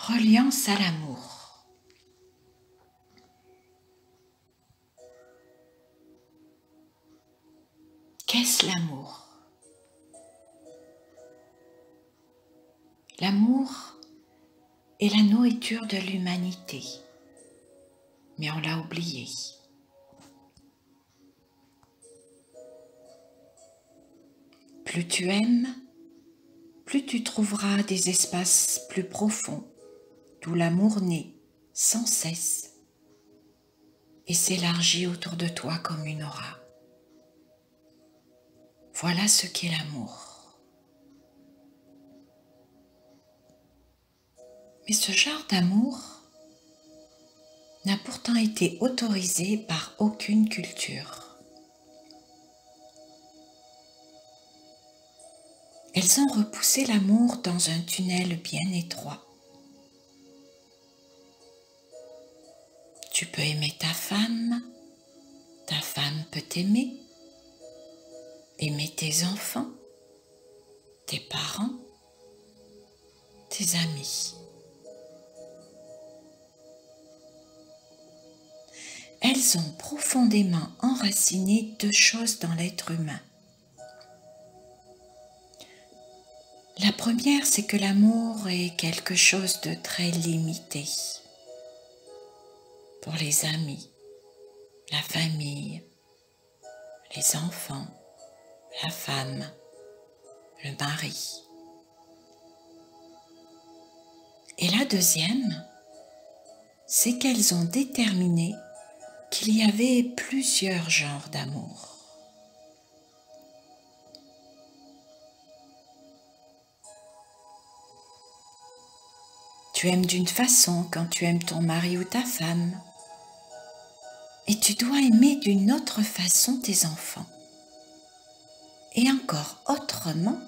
Reliance à l'amour. Qu'est-ce l'amour? L'amour est la nourriture de l'humanité, mais on l'a oublié. Plus tu aimes, plus tu trouveras des espaces plus profonds, d'où l'amour naît sans cesse et s'élargit autour de toi comme une aura. Voilà ce qu'est l'amour. Mais ce genre d'amour n'a pourtant été autorisé par aucune culture. Elles ont repoussé l'amour dans un tunnel bien étroit. Tu peux aimer ta femme peut t'aimer, aimer tes enfants, tes parents, tes amis. Elles ont profondément enraciné deux choses dans l'être humain. La première, c'est que l'amour est quelque chose de très limité. Pour les amis, la famille, les enfants, la femme, le mari. Et la deuxième, c'est qu'elles ont déterminé qu'il y avait plusieurs genres d'amour. Tu aimes d'une façon quand tu aimes ton mari ou ta femme, et tu dois aimer d'une autre façon tes enfants, et encore autrement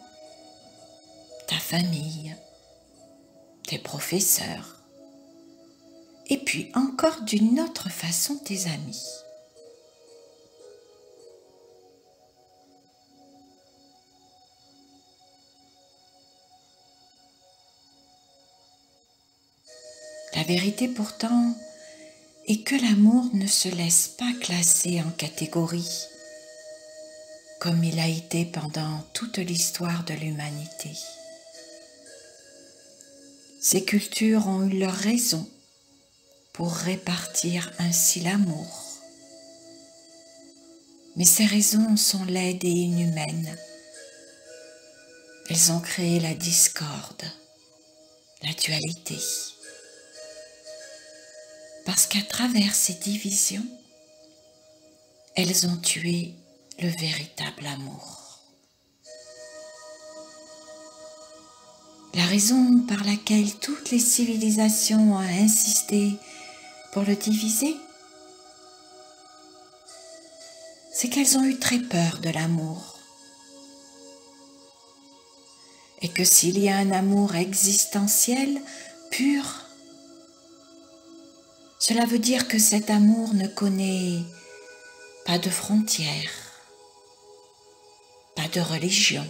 ta famille, tes professeurs, et puis encore d'une autre façon tes amis. La vérité pourtant est que l'amour ne se laisse pas classer en catégories, comme il a été pendant toute l'histoire de l'humanité. Ces cultures ont eu leurs raisons pour répartir ainsi l'amour. Mais ces raisons sont laides et inhumaines. Elles ont créé la discorde, la dualité. Parce qu'à travers ces divisions, elles ont tué le véritable amour. La raison par laquelle toutes les civilisations ont insisté pour le diviser, c'est qu'elles ont eu très peur de l'amour. Et que s'il y a un amour existentiel, pur, cela veut dire que cet amour ne connaît pas de frontières, pas de religion.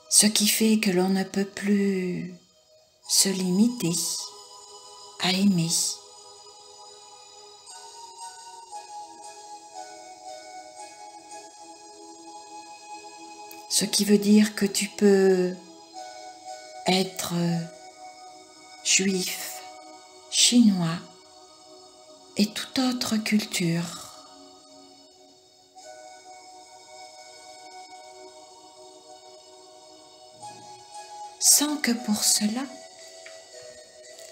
Ce qui fait que l'on ne peut plus se limiter à aimer. Ce qui veut dire que tu peux être juif, chinois et toute autre culture. Sans que pour cela,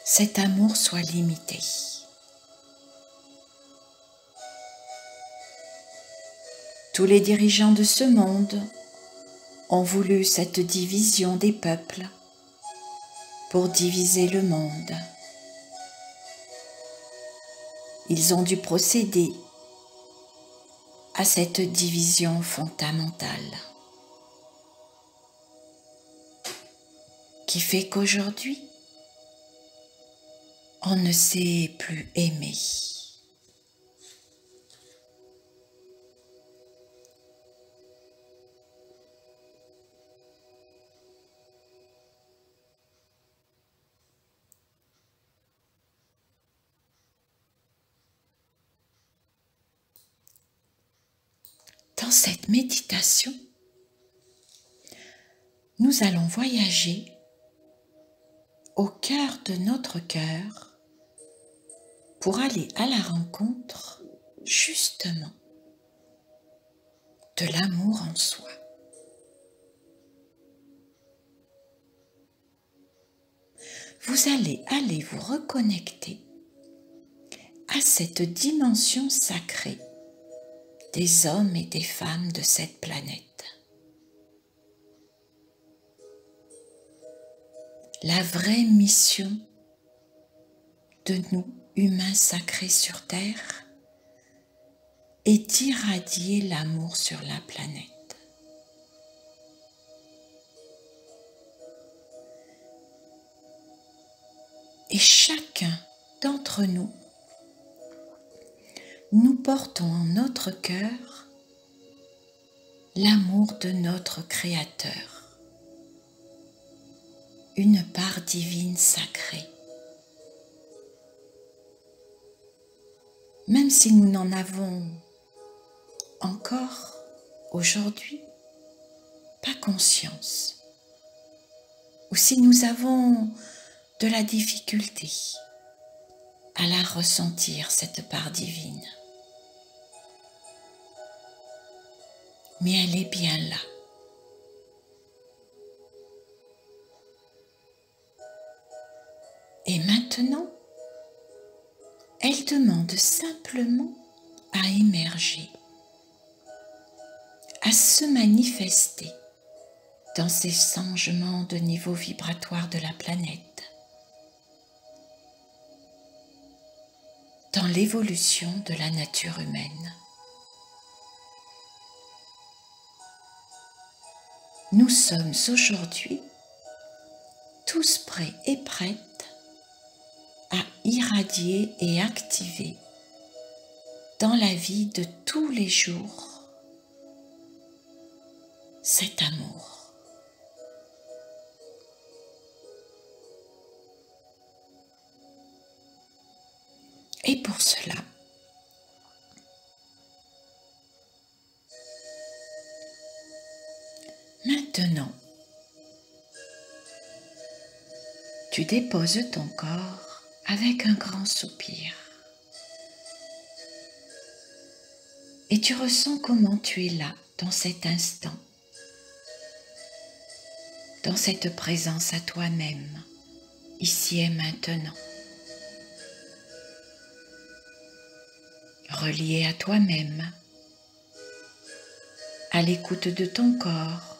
cet amour soit limité. Tous les dirigeants de ce monde ont voulu cette division des peuples pour diviser le monde. Ils ont dû procéder à cette division fondamentale qui fait qu'aujourd'hui, on ne sait plus aimer. Dans cette méditation, nous allons voyager au cœur de notre cœur pour aller à la rencontre, justement, de l'amour en soi. Vous allez vous reconnecter à cette dimension sacrée des hommes et des femmes de cette planète. La vraie mission de nous, humains sacrés sur Terre, est d'irradier l'amour sur la planète. Et chacun d'entre nous, nous portons en notre cœur l'amour de notre Créateur, une part divine sacrée. Même si nous n'en avons encore aujourd'hui pas conscience, ou si nous avons de la difficulté à la ressentir, cette part divine. Mais elle est bien là. Et maintenant, elle demande simplement à émerger, à se manifester dans ces changements de niveau vibratoire de la planète, dans l'évolution de la nature humaine. Nous sommes aujourd'hui tous prêts et prêtes à irradier et activer dans la vie de tous les jours cet amour. Et pour cela, maintenant, tu déposes ton corps avec un grand soupir et tu ressens comment tu es là dans cet instant, dans cette présence à toi-même, ici et maintenant, relié à toi-même, à l'écoute de ton corps,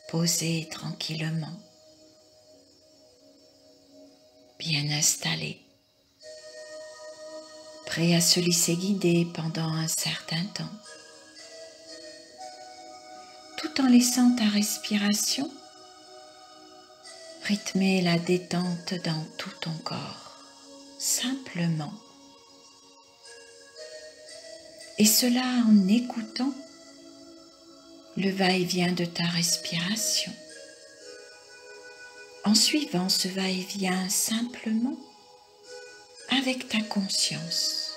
posé tranquillement, bien installé, prêt à se laisser guider pendant un certain temps, tout en laissant ta respiration rythmer la détente dans tout ton corps, simplement. Et cela en écoutant le va-et-vient de ta respiration, en suivant ce va-et-vient simplement avec ta conscience.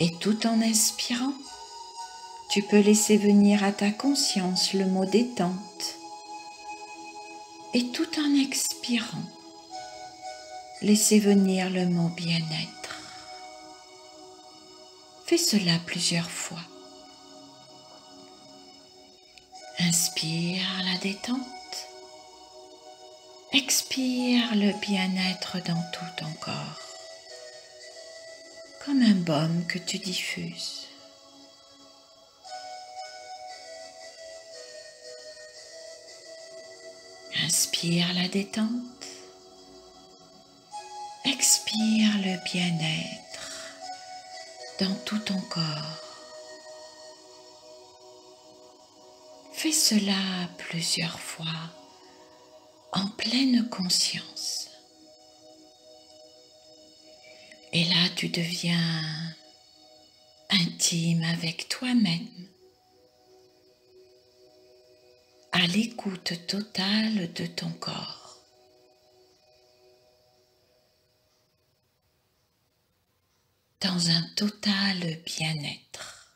Et tout en inspirant, tu peux laisser venir à ta conscience le mot détente. Et tout en expirant, laissez venir le mot bien-être. Fais cela plusieurs fois. Inspire la détente. Expire le bien-être dans tout ton corps, comme un baume que tu diffuses. Inspire la détente. Expire le bien-être dans tout ton corps. Fais cela plusieurs fois en pleine conscience. Et là, tu deviens intime avec toi-même, à l'écoute totale de ton corps. dans un total bien-être.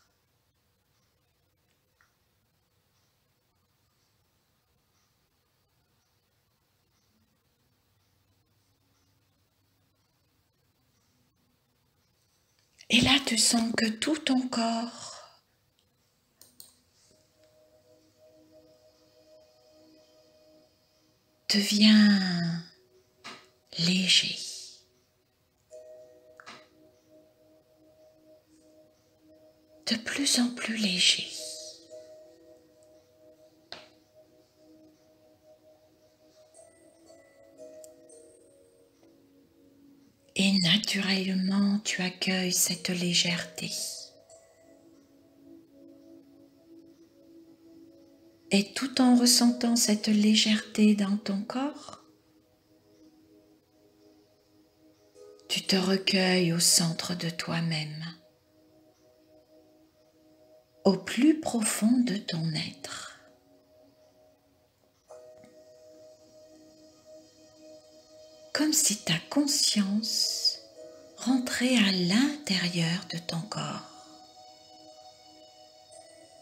Et là, tu sens que tout ton corps devient léger. De plus en plus léger. Et naturellement, tu accueilles cette légèreté. Et tout en ressentant cette légèreté dans ton corps, tu te recueilles au centre de toi-même, au plus profond de ton être. Comme si ta conscience rentrait à l'intérieur de ton corps,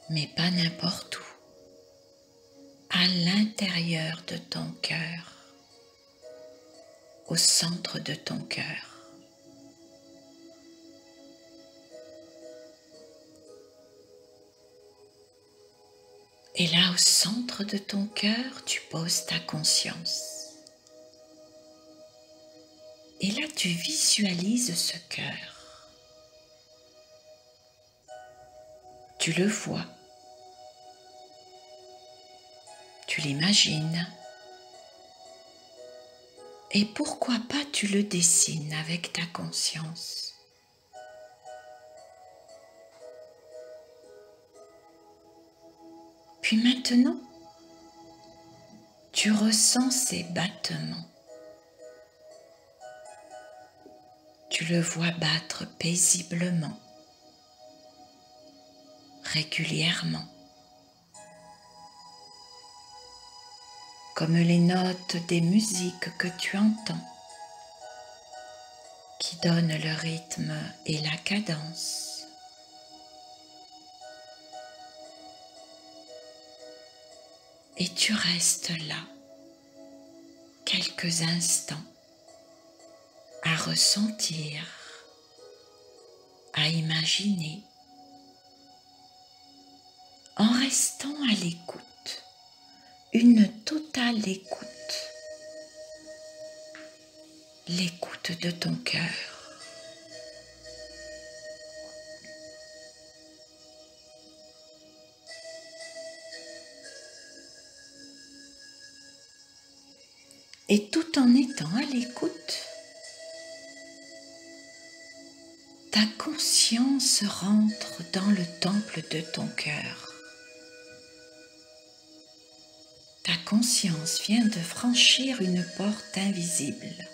mais pas n'importe où, à l'intérieur de ton cœur, au centre de ton cœur. Et là, au centre de ton cœur, tu poses ta conscience. Et là, tu visualises ce cœur. Tu le vois. Tu l'imagines. Et pourquoi pas tu le dessines avec ta conscience. Puis maintenant, tu ressens ses battements. Tu le vois battre paisiblement, régulièrement, comme les notes des musiques que tu entends, qui donnent le rythme et la cadence. Et tu restes là, quelques instants, à ressentir, à imaginer, en restant à l'écoute, une totale écoute, l'écoute de ton cœur. Et tout en étant à l'écoute, ta conscience rentre dans le temple de ton cœur. Ta conscience vient de franchir une porte invisible.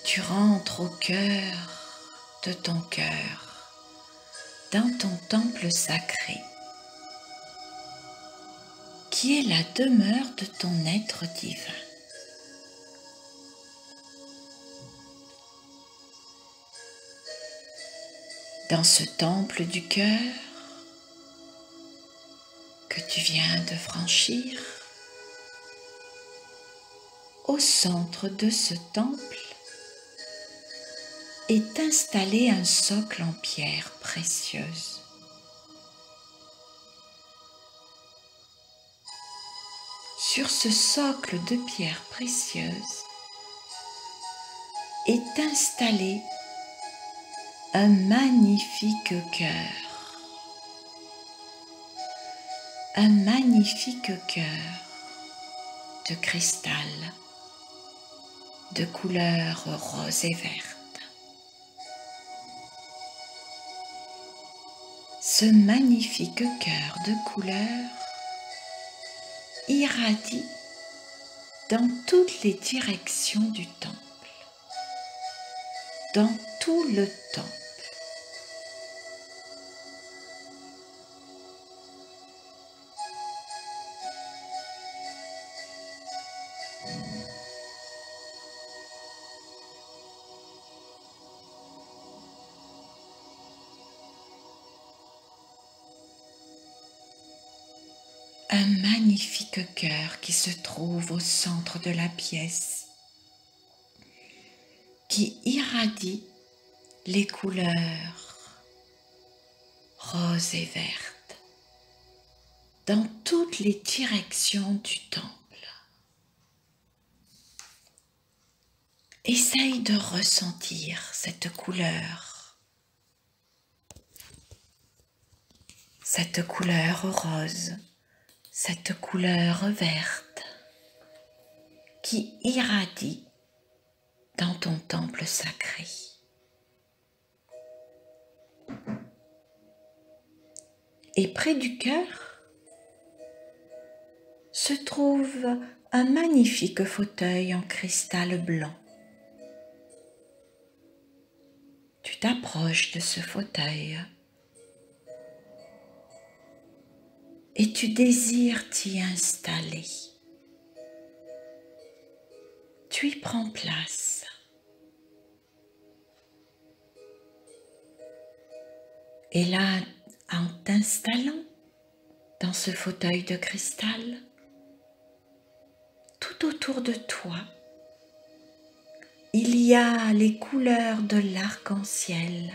Tu rentres au cœur de ton cœur, dans ton temple sacré, qui est la demeure de ton être divin. Dans ce temple du cœur que tu viens de franchir, au centre de ce temple est installé un socle en pierre précieuse. Sur ce socle de pierre précieuse est installé un magnifique cœur. Un magnifique cœur de cristal, de couleur rose et verte. Ce magnifique cœur de couleur irradie dans toutes les directions du temple, dans tout le temple. un magnifique cœur qui se trouve au centre de la pièce, qui irradie les couleurs roses et vertes dans toutes les directions du temple. Essaye de ressentir cette couleur rose, cette couleur verte qui irradie dans ton temple sacré. Et près du cœur se trouve un magnifique fauteuil en cristal blanc. Tu t'approches de ce fauteuil et tu désires t'y installer. Tu y prends place. Et là, en t'installant dans ce fauteuil de cristal, tout autour de toi, il y a les couleurs de l'arc-en-ciel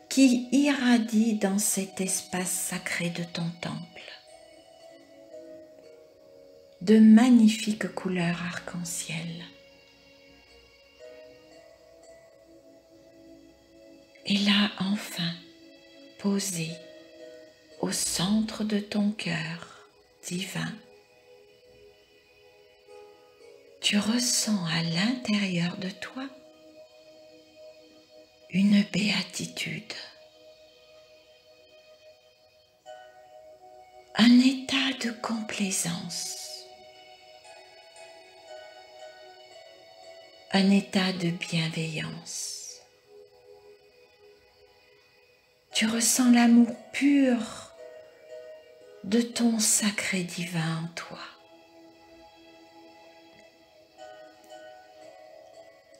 qui irradient dans cet espace sacré de ton temple. De magnifiques couleurs arc-en-ciel. Et là, enfin, posé au centre de ton cœur divin, tu ressens à l'intérieur de toi une béatitude, un état de complaisance, un état de bienveillance. Tu ressens l'amour pur de ton sacré divin en toi.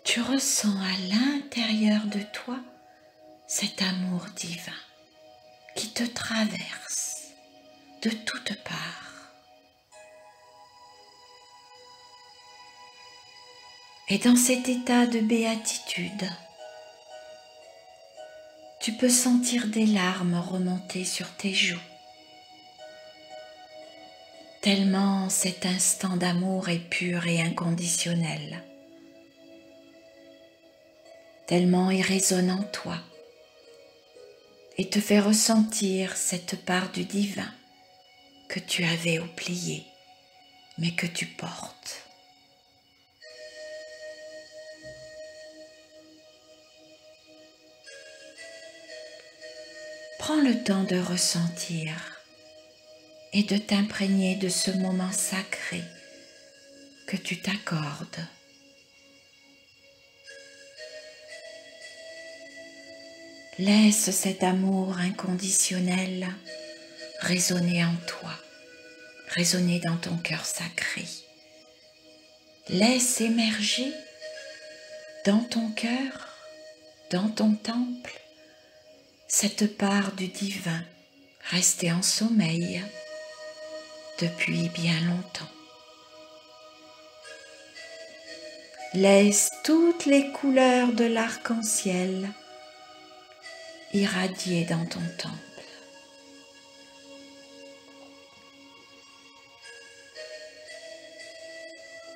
Tu ressens à l'intérieur de toi cet amour divin qui te traverse de toutes parts. Et dans cet état de béatitude, tu peux sentir des larmes remonter sur tes joues, tellement cet instant d'amour est pur et inconditionnel, tellement il résonne en toi et te fait ressentir cette part du divin que tu avais oubliée, mais que tu portes. Prends le temps de ressentir et de t'imprégner de ce moment sacré que tu t'accordes. Laisse cet amour inconditionnel résonner en toi, résonner dans ton cœur sacré. Laisse émerger dans ton cœur, dans ton temple, cette part du divin restée en sommeil depuis bien longtemps. Laisse toutes les couleurs de l'arc-en-ciel irradier dans ton temple.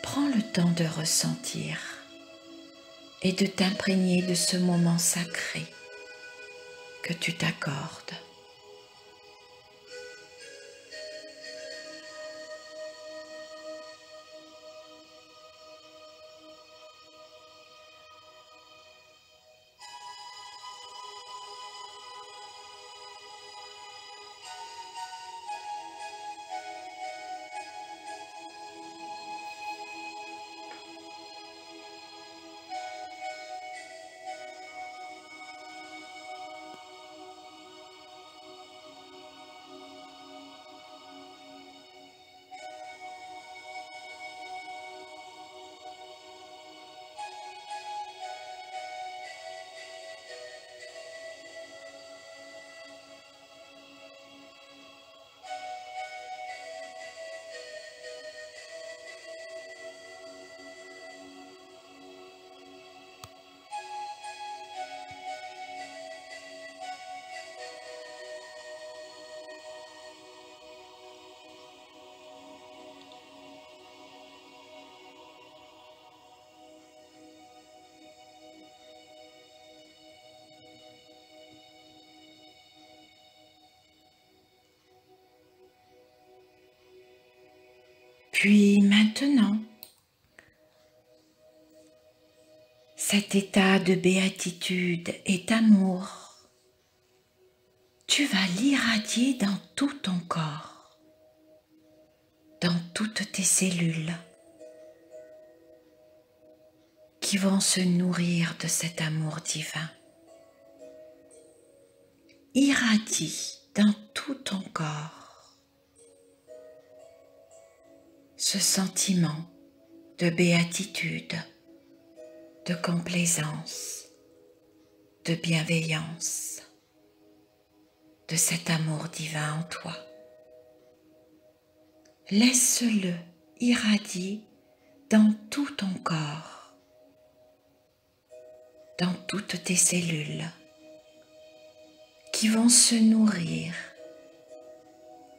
Prends le temps de ressentir et de t'imprégner de ce moment sacré que tu t'accordes. Puis maintenant, cet état de béatitude et d'amour, tu vas l'irradier dans tout ton corps, dans toutes tes cellules, qui vont se nourrir de cet amour divin. Irradie dans tout ton corps ce sentiment de béatitude, de complaisance, de bienveillance, de cet amour divin en toi. Laisse-le irradier dans tout ton corps, dans toutes tes cellules, qui vont se nourrir,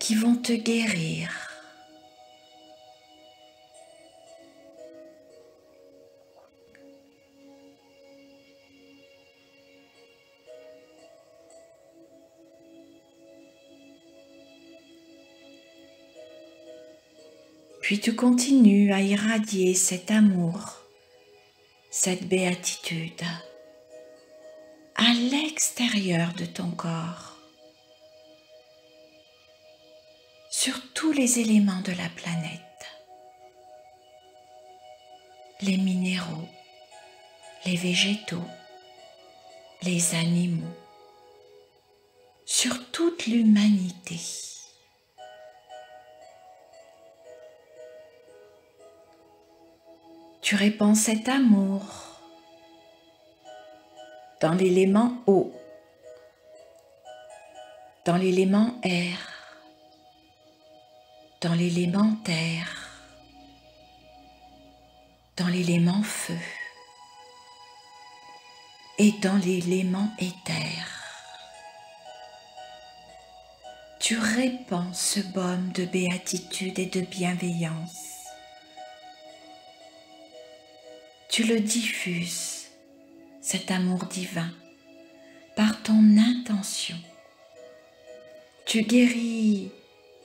qui vont te guérir. Puis tu continues à irradier cet amour, cette béatitude à l'extérieur de ton corps, sur tous les éléments de la planète, les minéraux, les végétaux, les animaux, sur toute l'humanité. Tu répands cet amour dans l'élément eau, dans l'élément air, dans l'élément terre, dans l'élément feu et dans l'élément éther. Tu répands ce baume de béatitude et de bienveillance. Tu le diffuses, cet amour divin, par ton intention. Tu guéris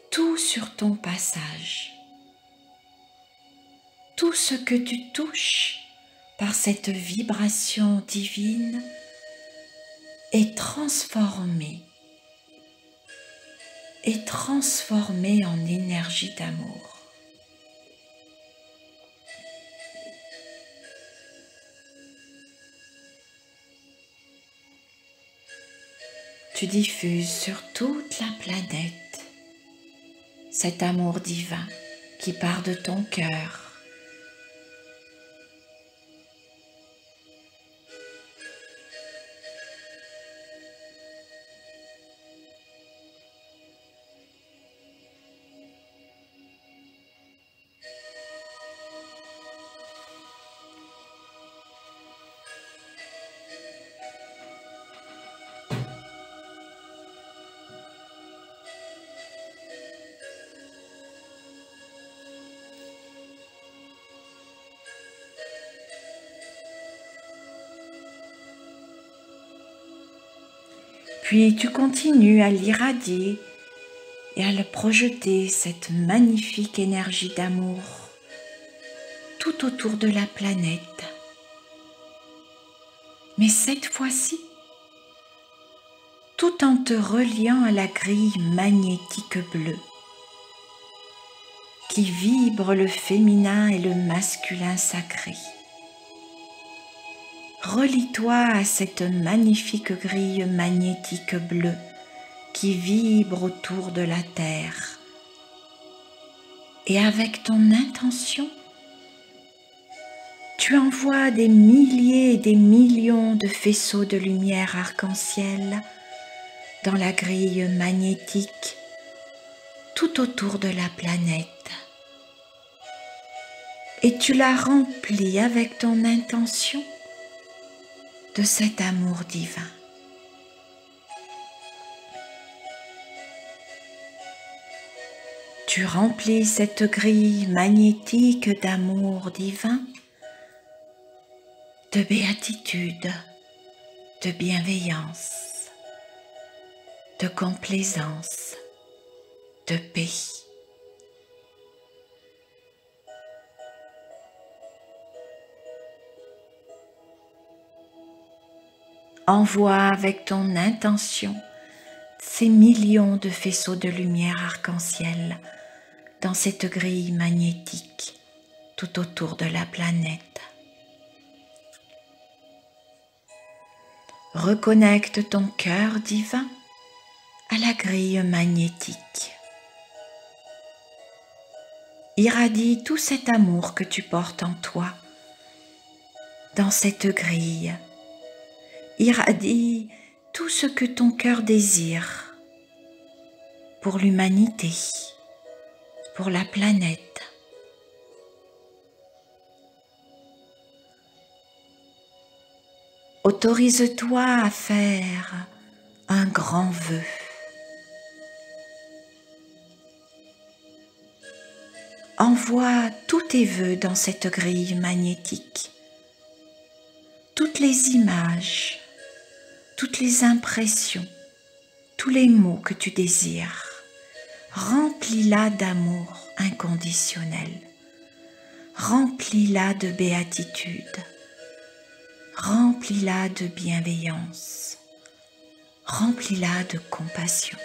tout sur ton passage. Tout ce que tu touches par cette vibration divine est transformé en énergie d'amour. Tu diffuses sur toute la planète cet amour divin qui part de ton cœur. Puis tu continues à l'irradier et à le projeter, cette magnifique énergie d'amour, tout autour de la planète. Mais cette fois-ci, tout en te reliant à la grille magnétique bleue, qui vibre le féminin et le masculin sacré. Relie-toi à cette magnifique grille magnétique bleue qui vibre autour de la Terre. Et avec ton intention, tu envoies des milliers et des millions de faisceaux de lumière arc-en-ciel dans la grille magnétique tout autour de la planète. Et tu la remplis avec ton intention de cet amour divin. Tu remplis cette grille magnétique d'amour divin, de béatitude, de bienveillance, de complaisance, de paix. Envoie avec ton intention ces millions de faisceaux de lumière arc-en-ciel dans cette grille magnétique tout autour de la planète. Reconnecte ton cœur divin à la grille magnétique. Irradie tout cet amour que tu portes en toi dans cette grille. Irradie tout ce que ton cœur désire pour l'humanité, pour la planète. Autorise-toi à faire un grand vœu. Envoie tous tes vœux dans cette grille magnétique. Toutes les images, toutes les impressions, tous les mots que tu désires. Remplis-la d'amour inconditionnel. Remplis-la de béatitude. Remplis-la de bienveillance. Remplis-la de compassion.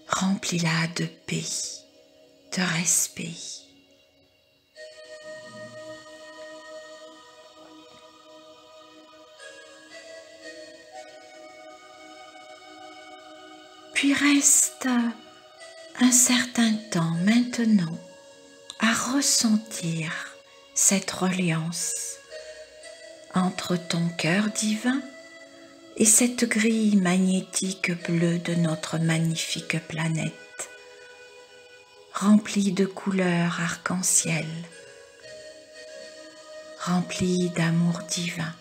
Remplis-la de paix, de respect. Puis reste un certain temps maintenant à ressentir cette reliance entre ton cœur divin et cette grille magnétique bleue de notre magnifique planète, remplie de couleurs arc-en-ciel, remplie d'amour divin.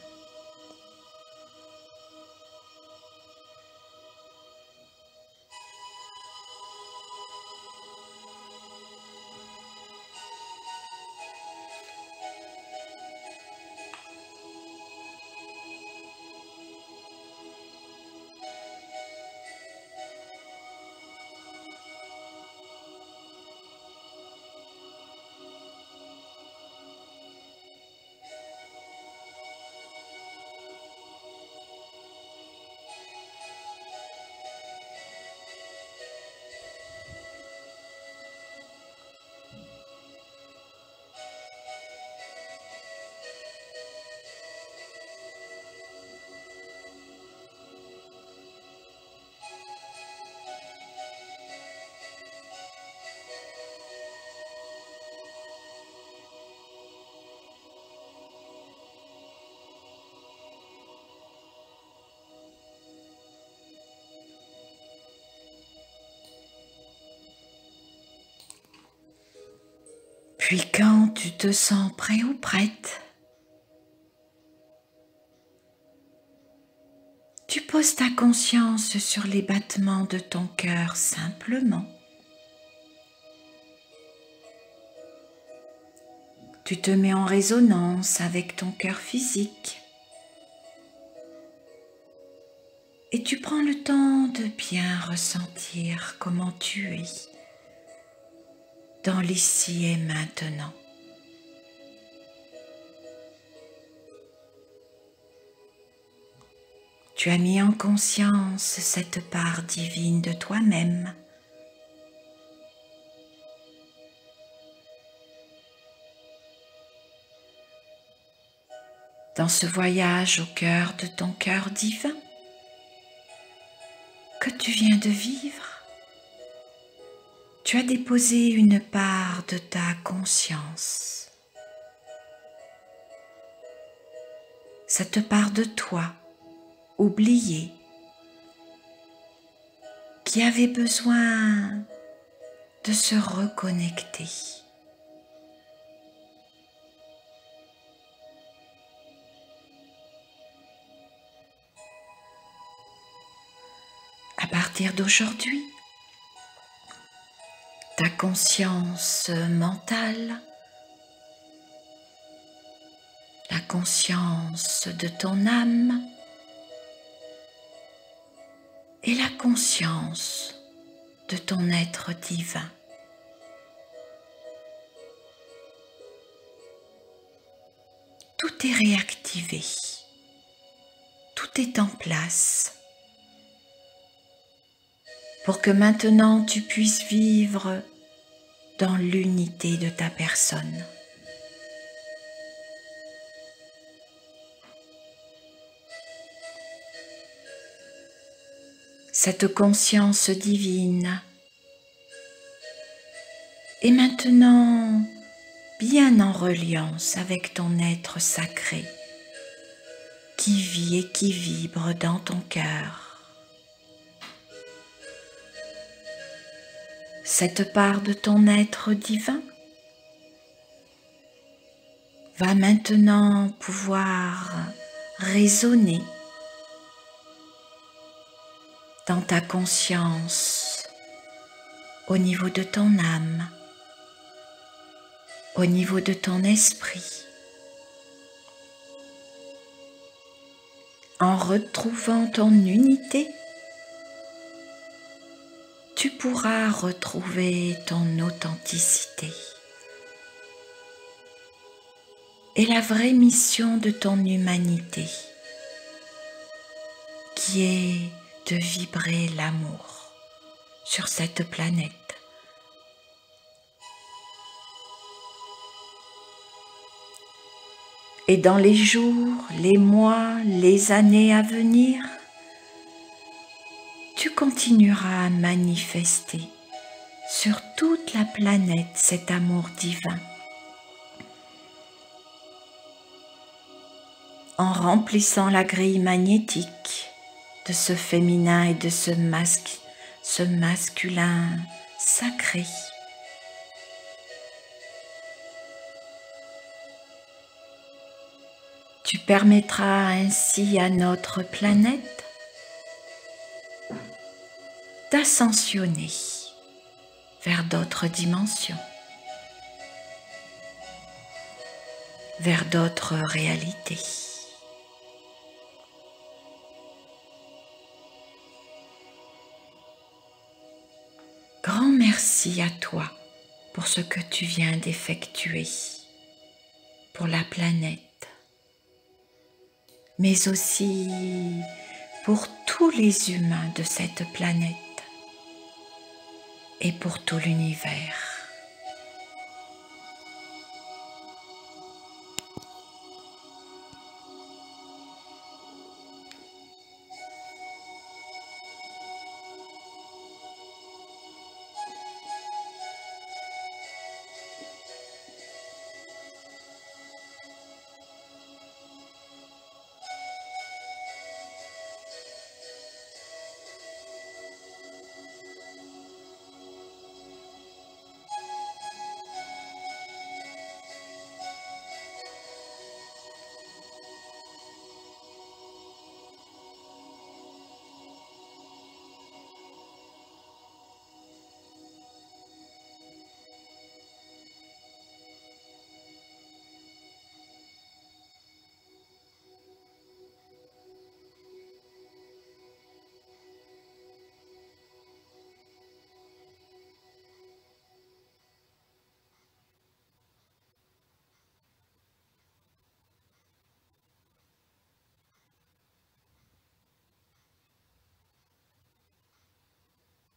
Puis quand tu te sens prêt ou prête, tu poses ta conscience sur les battements de ton cœur simplement. Tu te mets en résonance avec ton cœur physique et tu prends le temps de bien ressentir comment tu es dans l'ici et maintenant. Tu as mis en conscience cette part divine de toi-même. Dans ce voyage au cœur de ton cœur divin que tu viens de vivre, tu as déposé une part de ta conscience. Cette part de toi, oubliée, qui avait besoin de se reconnecter. À partir d'aujourd'hui, ta conscience mentale, la conscience de ton âme et la conscience de ton être divin. Tout tout est réactivé, tout est en place pour que maintenant tu puisses vivre dans l'unité de ta personne. Cette conscience divine est maintenant bien en reliance avec ton être sacré qui vit et qui vibre dans ton cœur. Cette part de ton être divin va maintenant pouvoir résonner dans ta conscience, au niveau de ton âme, au niveau de ton esprit. En retrouvant ton unité, tu pourras retrouver ton authenticité et la vraie mission de ton humanité, qui est de vibrer l'amour sur cette planète. Et dans les jours, les mois, les années à venir, tu continueras à manifester sur toute la planète cet amour divin, en remplissant la grille magnétique de ce féminin et de ce masculin sacré. Tu permettras ainsi à notre planète d'ascensionner vers d'autres dimensions, vers d'autres réalités. Grand merci à toi pour ce que tu viens d'effectuer pour la planète, mais aussi pour tous les humains de cette planète et pour tout l'univers.